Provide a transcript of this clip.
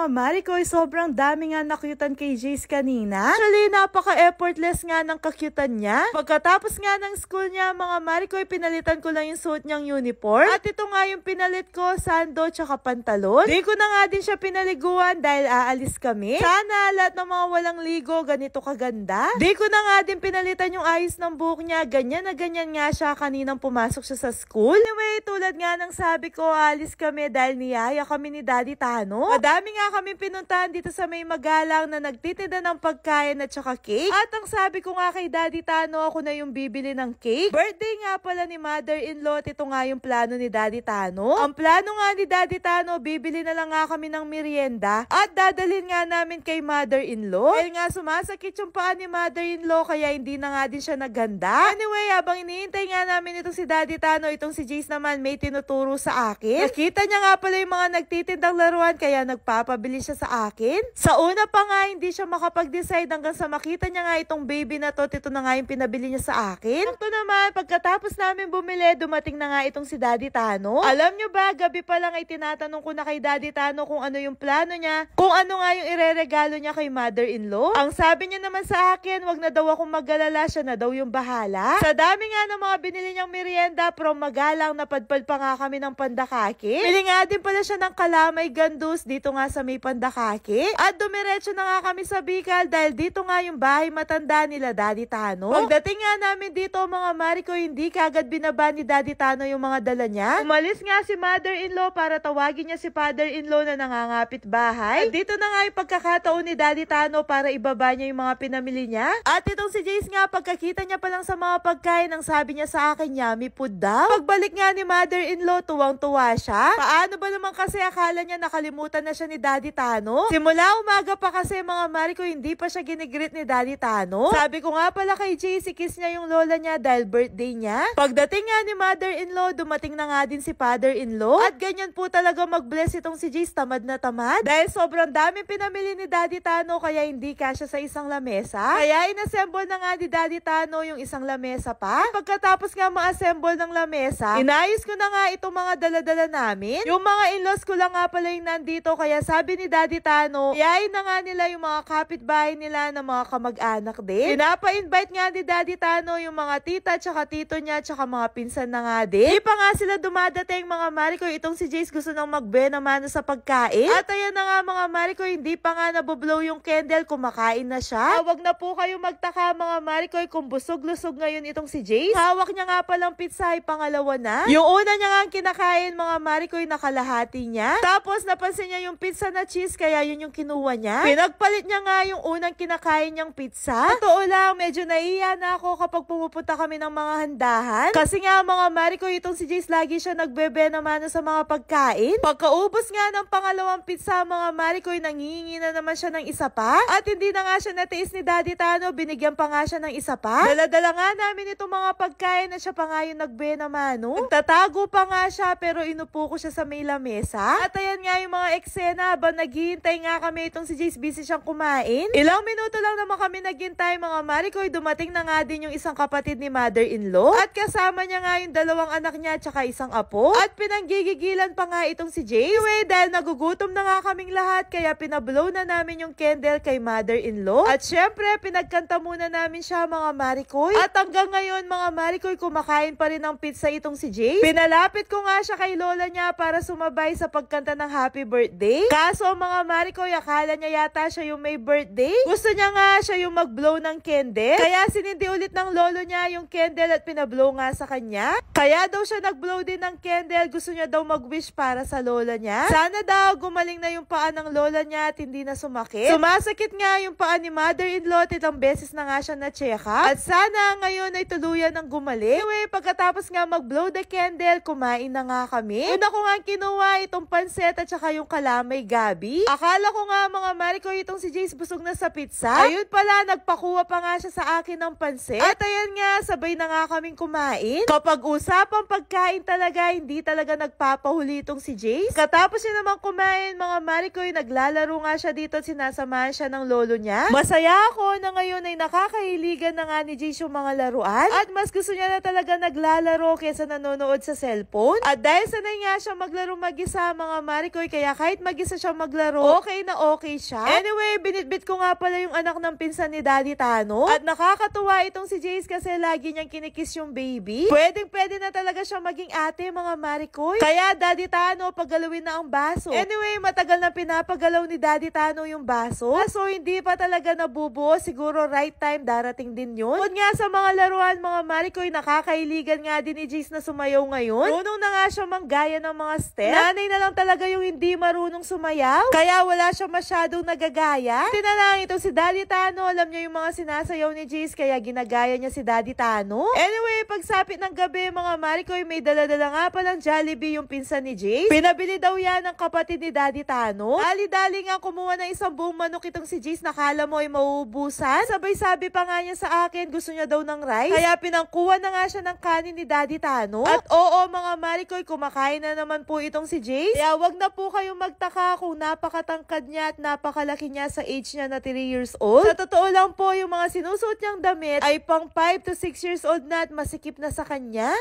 mga Marikoy, sobrang dami nga nakyutan kay Jace kanina. Actually, napaka-effortless nga ng kakyutan niya. Pagkatapos nga ng school niya, mga Marikoy, pinalitan ko lang yung suot niyang uniform. At ito nga yung pinalit ko, sando tsaka pantalon. Di ko na nga din siya pinaliguan dahil aalis kami. Sana lahat ng mga walang ligo, ganito kaganda. Di ko na nga din pinalitan yung ayos ng buhok niya. Ganyan na ganyan nga siya kaninang pumasok siya sa school. Anyway, tulad nga ng sabi ko, aalis kami dahil niyaya kami ni Daddy Tano. Madami nga kami pinuntahan dito sa may magalang na nagtitinda ng pagkain at saka cake. At ang sabi ko nga kay Daddy Tano, ako na yung bibili ng cake. Birthday nga pala ni mother-in-law, ito nga yung plano ni Daddy Tano. Ang plano nga ni Daddy Tano, bibili na lang nga kami ng merienda at dadalhin nga namin kay mother-in-law. Dahil nga sumasakit yung paa ni mother-in-law, kaya hindi na nga din siya naghanda. Anyway, habang iniintay nga namin itong si Daddy Tano, itong si Jace naman may tinuturo sa akin. Nakita niya nga pala yung mga nagtitindang laruan, kaya nagpapabili siya sa akin. Sa una pa nga, hindi siya makapag-decide hanggang sa makita niya nga itong baby na to. Ito na nga yung pinabili niya sa akin. Ito naman, pagkatapos namin bumili, dumating na nga itong si Daddy Tano. Alam nyo ba, gabi pa lang ay tinatanong ko na kay Daddy Tano kung ano yung plano niya, kung ano nga yung ireregalo niya kay mother-in-law. Ang sabi niya naman sa akin, wag na daw akong mag-alala, siya na daw yung bahala. Sa dami nga ng mga binili niyang merienda, from magalang, napadpad pa nga kami ng pandakake. Pili nga din pala siya ng kalamay gandus dito nga sa may pandakake. At dumiretso na nga kami sa Bicol dahil dito nga yung bahay matanda nila Daddy Tano. Pagdating nga namin dito, mga Marikoy, hindi kagad binaba ni Daddy Tano yung mga dala niya. Umalis nga si mother-in-law para tawagin niya si father-in-law na nangangapit bahay. At dito na nga yung pagkakataon ni Daddy Tano para ibaba niya yung mga pinamili niya. At itong si Jace nga, pagkakita niya pa lang sa mga pagkain, ang sabi niya sa akin, yummy food daw. Pagbalik nga ni mother-in-law, tuwang-tuwa siya. Paano ba naman kasi akala niya nakalimutan na siya ni Daddy Tano? Simula umaga pa kasi, mga Marikoy, hindi pa siya ginigreet ni Daddy Tano. Sabi ko nga pala kay Jace, kiss niya yung lola niya dahil birthday niya. Pagdating nga ni mother-in-law, dumating na nga din si father-in-law. At ganyan po talaga mag-bless itong si Jace, tamad na tamad. Dahil sobrang daming pinamili ni Daddy Tano, kaya hindi kasya sa isang lamesa. Kaya inassemble na nga ni Daddy Tano yung isang lamesa pa. Pagkatapos nga ma-assemble ng lamesa, inayos ko na nga itong mga dala-dala namin. Yung mga in-laws ko lang nga pala yung nandito, kaya sabi ni Daddy Tano, iyayin na nga nila yung mga kapitbahay nila na mga kamag-anak din. Pinapa-invite nga ni Daddy Tano yung mga tita tsaka tito niya tsaka mga pinsan na nga din. Di pa nga sila dumadating, mga Marikoy, itong si Jace gusto nang magbenamano sa pagkain. At ayan na nga, mga Marikoy, hindi pa nga nabublow yung candle, kumakain na siya. Huwag na po kayo magtaka, mga Marikoy, kung busog-lusog ngayon itong si Jace. Hawak niya nga palang pizza ay pangalawa na. Yung una niya nga kinakain, mga Marikoy, nakalahati niya. Tapos napansin niya yung pizza na cheese, kaya yun yung kinuha niya. Pinagpalit niya nga yung unang kinakain niyang pizza. Totoo lang, medyo naiiya na ako kapag pumupunta kami ng mga handahan. Kasi nga, mga Marikoy, itong si Jace lagi siya nagbebe naman sa mga pagkain. Pagkaubos nga ng pangalawang pizza, mga Marikoy, nangihingi na naman siya ng isa pa. At hindi na nga siya natiis ni Daddy Tano, binigyan pa nga siya ng isa pa. Dala-dala nga namin itong mga pagkain na siya pa nga yung nagbenamano. Nagtatago pa nga siya, pero inupo ko siya sa may lamesa. At ayan nga yung mga eksena, habang naghihintay nga kami, itong si Jace busy siyang kumain. Ilang minuto lang naman kami naghintay, mga Marikoy, dumating na nga din yung isang kapatid ni mother-in-law. At kasama niya nga yung dalawang anak niya tsaka isang apo. At pinanggigigilan pa nga itong si Jace. Anyway, dahil nagugutom na nga kaming lahat, kaya pinablow na namin yung candle kay mother-in-law. At syempre, pinagkanta muna namin siya, mga Marikoy. At hanggang ngayon, mga Marikoy, kumakain pa rin ng pizza itong si Jace. Pinalapit ko nga siya kay lola niya para sumabay sa pagkanta ng happy birthday. Kaso, mga Marikoy, akala niya yata siya yung may birthday. Gusto niya nga siya yung mag-blow ng candle. Kaya sinindi ulit ng lolo niya yung candle at pinablow nga sa kanya. Kaya daw siya nag-blow din ng candle. Gusto niya daw mag-wish para sa lola niya. Sana daw gumaling na yung paa ng lola niya at hindi na sumakit. Sumasakit nga yung paa ni mother-in-law, ilang beses na nga siya na-check up. At sana ngayon ay tuluyan ng gumaling. Anyway, pagkatapos nga mag-blow the candle, kumain na nga kami. Una ko nga kinuha itong panset at saka yung kalamay gabi. Akala ko nga, mga Marikoy, itong si Jace busog na sa pizza. Ayun pala, nagpakuha pa nga siya sa akin ng panset. At ayan nga, sabay na nga kaming kumain. Kapag usapang pagkain talaga, hindi talaga nagpapahuli itong si Jace. Katapos niya naman kumain, mga Marikoy, naglalaro nga siya dito at sinasamahan siya ng lolo niya. Masaya ako na ngayon ay nakakahiligan na nga ni Jace yung mga laruan. At mas gusto niya na talaga naglalaro kaysa nanonood sa cellphone. At dahil sanay nga siya maglaro mag-isa, mga Marikoy, kaya kahit mag-isa siya maglaro, okay siya. Anyway, binitbit ko nga pala yung anak ng pinsan ni Daddy Tano. At nakakatuwa itong si Jace kasi lagi niyang kinikiss yung baby. Pwede na talaga siya maging ate, mga Maricoy. Kaya Daddy Tano, paggalawin na ang baso. Anyway, matagal na pinapagalaw ni Daddy Tano yung baso. So hindi pa talaga nabubuo. Siguro right time darating din yun. Kung nga sa mga laruan, mga Maricoy, nakakailigan nga din ni Jace na sumayaw ngayon. Marunong na nga siya manggaya ng mga step. Nanay na lang talaga yung hindi marunong sumayaw. Kaya wala siya masyadong nagagaya. Tinanang ito si Daddy Tano. Alam niya yung mga sinasayaw ni Jace, kaya ginagaya niya si Daddy Tano. Anyway, pagsapit ng gabi, mga Maricoy, may dala-dala nga palang Jollibee yung pinsan ni Jace. Pinabili daw yan ng kapatid ni Daddy Tano. Dali-dali nga kumuha ng isang buong manok itong si Jace. Nakala mo ay mauubusan. Sabay sabi pa nga niya sa akin, gusto niya daw ng rice. Kaya pinangkuha na nga siya ng kanin ni Daddy Tano. At oo, mga Maricoy, kumakain na naman po itong si Jace. Kaya wag na po kayong magtaka kung napakatangkad niya at napakalaki niya sa age niya na 3 years old. Sa totoo lang po, yung mga sinusuot niyang damit ay pang 5 to 6 years old na at masikip na sa kanya.